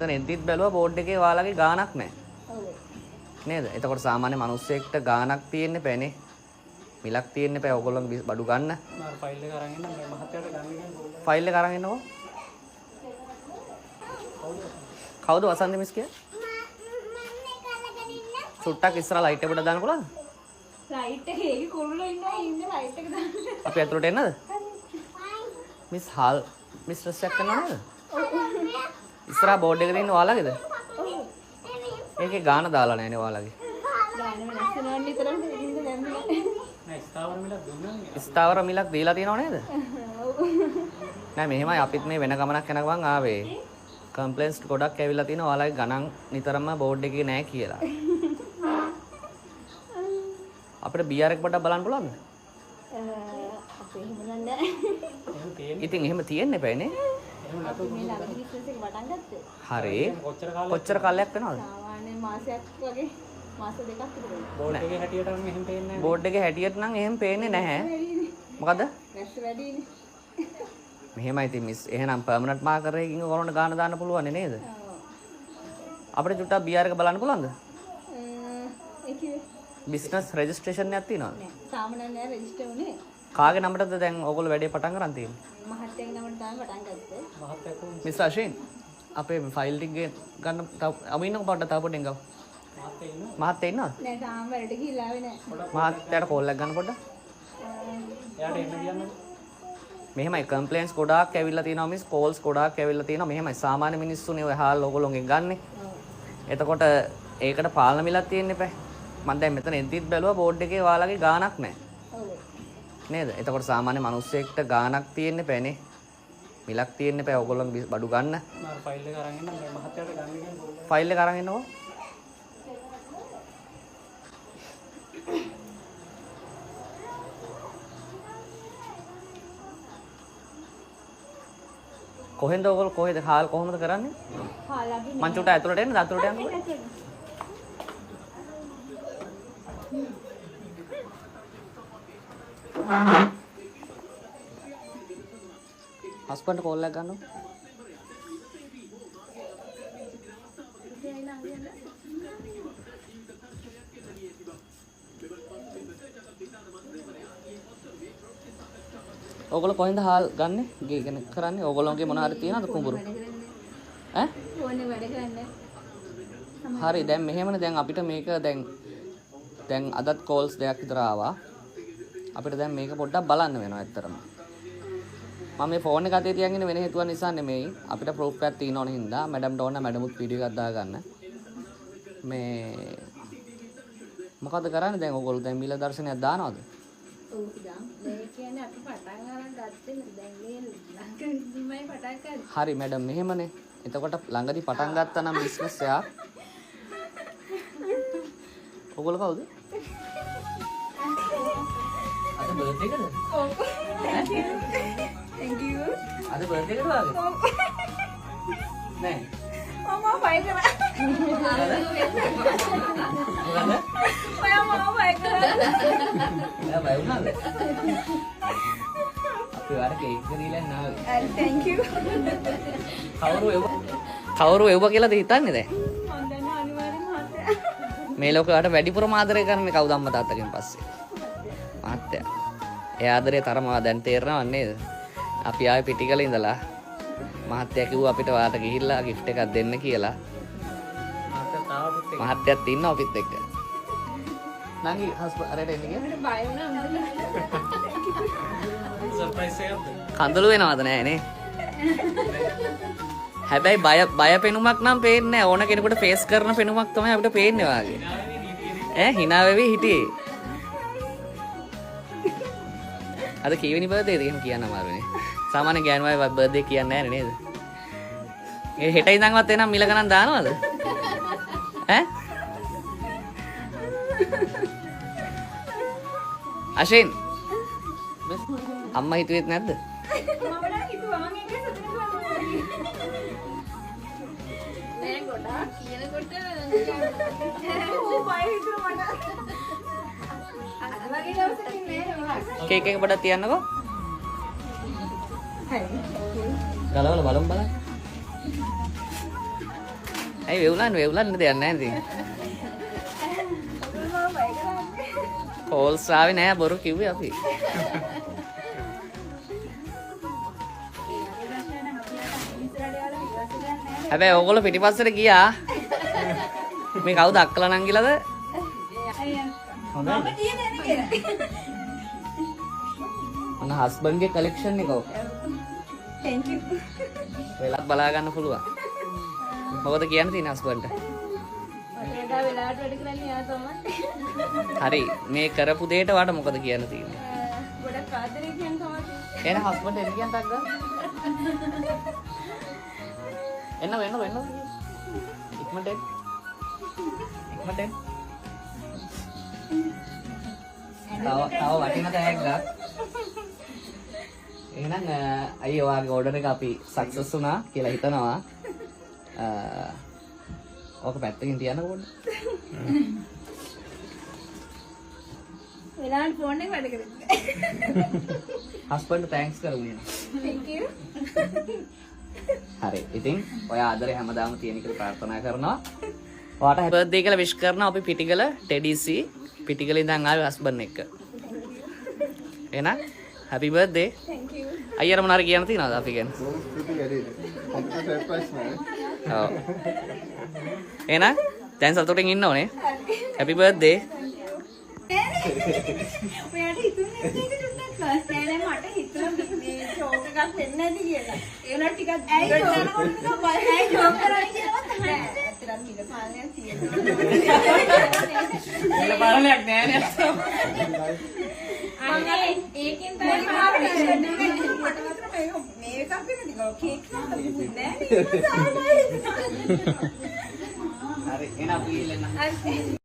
දැන් එද්දිත් බැලුවා බෝඩ් එකේ ඔයාලගේ ගාණක් නැහැ. ඔව්. නේද? එතකොට සාමාන්‍ය මිනිස්සෙක්ට ගාණක් තියෙන්න බෑනේ. මිලක් තියෙන්න බෑ ඕගොල්ලෝ බඩු ගන්න. මම ෆයිල් එක අරන් එන්න මේ මහත්තයාට ගන්න කියන්නේ. ෆයිල් එක අරන් එන්නකෝ. කවුද වසන්ත මිස් කිය? සුට්ටක් ඉස්සරහ ලයිට් එක උඩ දාන්න පුළුවන්ද? ලයිට් එකේ ඒකේ කුරුල්ලෝ ඉන්නේ ලයිට් එක දාන්න. අපි ඇතුළට එන්නද? මිස් හාල් මිස් රෙස්ට් කරනවා නේද? ඉස්සරහ බෝඩ් එකේ තියෙන ඔයාලගේද? ඒකේ ගාන දාලා නැහැනේ ඔයාලගේ. ගාන වෙනස් වෙනවා නිතරම ඉන්න දැම්මේ. නෑ ස්ථාවර මිලක් දුන්නානේ. ස්ථාවර මිලක් දීලා තියෙනව නේද? ඔව්. නෑ මෙහෙමයි අපිත් මේ වෙන ගමනක් යන ගමන් ආවේ. කම්ප්ලේන්ට්ස් ගොඩක් ඇවිල්ලා තිනවා ඔයාලගේ ගණන් නිතරම බෝඩ් එකේ නැහැ කියලා. අපිට බීආර් එක පොඩ්ඩක් බලන්න පුළුවන්ද? අපේ එහෙම නෑ. එහෙම තියෙන්නේ. ඉතින් එහෙම තියෙන්න එපානේ. එහෙම නැතු මේ ළඟ බිස්නස් එක පටන් ගත්තේ. හරි. කොච්චර කොච්චර කාලයක් වෙනවද? සාමාන්‍යයෙන් මාසයක් වගේ මාස දෙකක් විතර වෙනවා. බෝඩ් එකේ හැටියට නම් එහෙම පේන්නේ නැහැ. බෝඩ් එකේ හැටියට නම් එහෙම පේන්නේ නැහැ. මොකද? රැස් වැඩිනේ. මෙහෙමයි ඉතින් මිස් එහෙනම් පර්මනන්ට් මාකර් එකකින් ඔයගොල්ලන්ට ගාන දාන්න පුළුවන් නේද? ඔව්. අපිට චුට්ටක් බීආර් එක බලන්න පුළුවන්ද? ඒකේ බිස්නස් රෙජිස්ට්‍රේෂන් එකක් තියෙනවද? නෑ. තාම නෑ රෙජිස්ටර් වුණේ. කාගේ නම්බරටද දැන් ඔයගොල්ලෝ වැඩේ පටන් ගන්න තියෙන්නේ? මහත්තයාගේ නමට තමයි පටන් ගත්තේ. මහත්තයා කොහොමද? මිස් අශින් අපේ ෆයිල් ටික ගන්න තව අමින්නක පොඩ්ඩක් තව පොඩ්ඩක් ගාව. මහත්තයා ඉන්නවද? මහත්තයා ඉන්නවද? නෑ තාම වැඩට ගිහිල්ලා ආවේ නෑ. මහත්තයාට කෝල් එකක් ගන්න පොඩ්ඩක්. එයාට එන්න කියන්නකෝ. මෙහෙමයි කම්ප්ලේන්ට්ස් ගොඩාක් ඇවිල්ලා තියෙනවා මිස් කෝල්ස් ගොඩාක් ඇවිල්ලා තියෙනවා මෙහෙමයි සාමාන්‍ය මිනිස්සුනේ ඔය හාල් ඔයගොල්ලෝගෙන් ගන්නෙ. එතකොට ඒකට පාලන මිලක් තියෙන්න එපා. මම දැන් මෙතන එද්දිත් බැලුවා බෝඩ් එකේ ඔයාලගේ ගාණක් නැහැ. ඔව්. නේද? එතකොට සාමාන්‍ය මිනිස්සෙක්ට ගාණක් තියෙන්න බෑනේ. මිලක් තියෙන්න බෑ ඔයගොල්ලෝ බඩු ගන්න. මම ෆයිල් එක අරන් එන්න මේ මහත්තයාට ගන්න කියන්නේ. ෆයිල් එක අරන් එන්නකෝ. කොහෙන්ද ඔයගොල්ලෝ කොහෙද හාල් කොහොමද කරන්නේ? හාලාගේ මං චුට්ට ඇතුළට එන්න ඇතුළට යන්න. හස්බන්ඩ් කෝල් එකක් ගන්නව. ඔයගොල්ලෝ කොහෙන්ද හාල් ගන්නෙ? ගෙන කරන්නේ? ඔයගොල්ලෝගේ මොන හරි තියනවද කුඹුරු? ඈ? ඕනේ වැඩ කරන්න. හරි දැන් මෙහෙමනේ දැන් අපිට මේක දැන් අදත් කෝල්ස් දෙකක් විතර ආවා. අපිට දැන් මේක පොඩ්ඩක් බලන්න වෙනවා ඇත්තටම. මම මේ ෆෝන් එක අතේ තියන් ඉන්නේ වෙන හේතුවක් නිසා නෙමෙයි. අපිට ප්‍රූෆ් එකක් තියෙනවනේ හින්දා මැඩම්ට ඕන මැඩමුත් වීඩියෝ එකක් දාගන්න. මේ මොකද කරන්නේ දැන් ඔයගොල්ලෝ දැන් මිල දර්ශනයක් දානවද? ඔව් ඉතින් මේ කියන්නේ අපි පටන් ගන්න ගත්තේ දැන් මේ ළඟදීමයි පටන් ගත්තේ. හරි මැඩම් මෙහෙමනේ. එතකොට ළඟදී පටන් ගත්තා නම් බිස්නස් එකක්. ඔයගොල්ලෝ කවුද? අද බර්ත්ඩේ එකද? ඔව්. Thank you. අද බර්ත්ඩේ එකද වාගේ? නෑ. මම බයි කරා. මොකද? ඔයා මම බයි කරා. එයා බය වුණාද? අපි වාර කේක් එක දීලා නාවේ. Thank you. කවුරු එව්ව කියලාද හිතන්නේ දැන්? මම දන්නවා අනිවාර්යෙන් මහත්තයා. මේ ලෝකයට වැඩිපුරම ආදරය කරන්නේ කවුද අම්මා තාත්තගෙන් පස්සේ? මහත්තයා. ඒ ආදරේ තරමවා දැන් තේරෙනව නේද? අපි ආවේ පිටිකල ඉඳලා මහත්තයා කිව්වා අපිට වාට ගිහිල්ලා gift එකක් දෙන්න කියලා. මහත්තයා තාම අපිත් එක්ක. මහත්තයාත් ඉන්නවා අපිත් එක්ක. නංගි අරයට එන්න ගියා. මට බය වුණා අම්මලා. සර්ප්‍රයිස් එකක්ද? කඳුළු වෙනවද නෑනේ. හැබැයි බය පෙනුමක් නම් පේන්නේ නෑ. ඕන කෙනෙකුට ෆේස් කරන පෙනුමක් තමයි අපිට පේන්නේ වාගේ. ඈ hina වෙවි හිටියේ. අද කීවෙනි බර්ත්ඩේද එහෙම කියන්න අමාරුනේ. සාමාන්‍ය ගෑනු අය බර්ත්ඩේ කියන්නේ නැහැ නේද? ඒ හෙට ඉඳන්වත් එනම් මිල ගණන් දානවද? ඈ? අශින් අම්මා හිතුවේත් නැද්ද? මම නම් හිතුවා මම ඒක සතුටු වෙනවා. නෑ ගොඩාක් කියනකොට ඕ බය හිතුවා මට. අද වගේ දවසකින් නෑ. කේක් එක පොඩ්ඩක් තියන්නකෝ. හරි. ගලවලා බලමු බලන්න. ඇයි වෙවුලන්න දෙයක් නැහැ ඉතින්. කෝල්ස් ආවේ නෑ බොරු කිව්වේ අපි. හැබැයි ඕගොල්ලෝ පිටිපස්සට ගියා. මේ කවුද අක්කලා නංගිලාද? අන්න හස්බන්ඩ්ගේ කලෙක්ෂන් එක ඕක. Thank you. වෙලක් බලා ගන්න පුළුවන්. මොකද කියන්න තියෙන හස්බන්ඩ්ට? ඔතනදා වෙලාවට වැඩ කරන්නේ යා තමයි. හරි මේ කරපු දෙයට වට මොකද කියන්න තියෙන්නේ? ගොඩක් ආදරේ කියන තමයි. එහෙනම් හස්බන්ඩ් එන්න කියන්න ටක් ගන්න. එන්න. ඉක්මනට එන්න. තව වටින තෑග්ගක්. එහෙනම් අයියෝ ඔයාගේ ඕඩර් එක අපි සක්සස් වුණා කියලා හිතනවා. ඕක පැත්තකින් තියන්න ඕනේ. වෙලාවට ෆෝන් එක වැඩ කරන්නේ. හස්බන්ඩ් තෑන්ක්ස් කරමු. Thank you. හරි. ඉතින් ඔයා ආදරේ හැමදාම තියෙන කියලා ප්‍රාර්ථනා කරනවා. ඔයාට හැපි බර්ත්ඩේ කියලා විශ් කරනවා අපි පිටිගල ටෙඩීසි පිටිගල ඉඳන් ආවේ හස්බන්ඩ් එක්ක. එහෙනම් හැපි බර්ත්ඩේ. Thank you. අයියර මොනාර කියන්න තියනවද අපි ගැන? ඔව්. එහෙනම් දැන් සතුටින් ඉන්න ඕනේ. හැපි බර්ත්ඩේ. ඔයාට හිතුන්නේ මේක චුට්ටක් ෆස්ට් නෑ මට හිතුණා මේ ෂෝක් එකක් වෙන්නේ නැති කියලා. ඒ උනා ටිකක් ඇයි ෂෝක් කරන්නේ කියලා තමයි. ඇත්තටම මිල පාලනයක් තියෙනවා. මිල පාලනයක් නෑ නේ. අනේ ඒකෙන් තමයි පාරේ මට මාත්‍ර මේ එකක් වෙන්නේ කේක් නෑ හරි එහෙනම් අපි ඉල්ලන්න.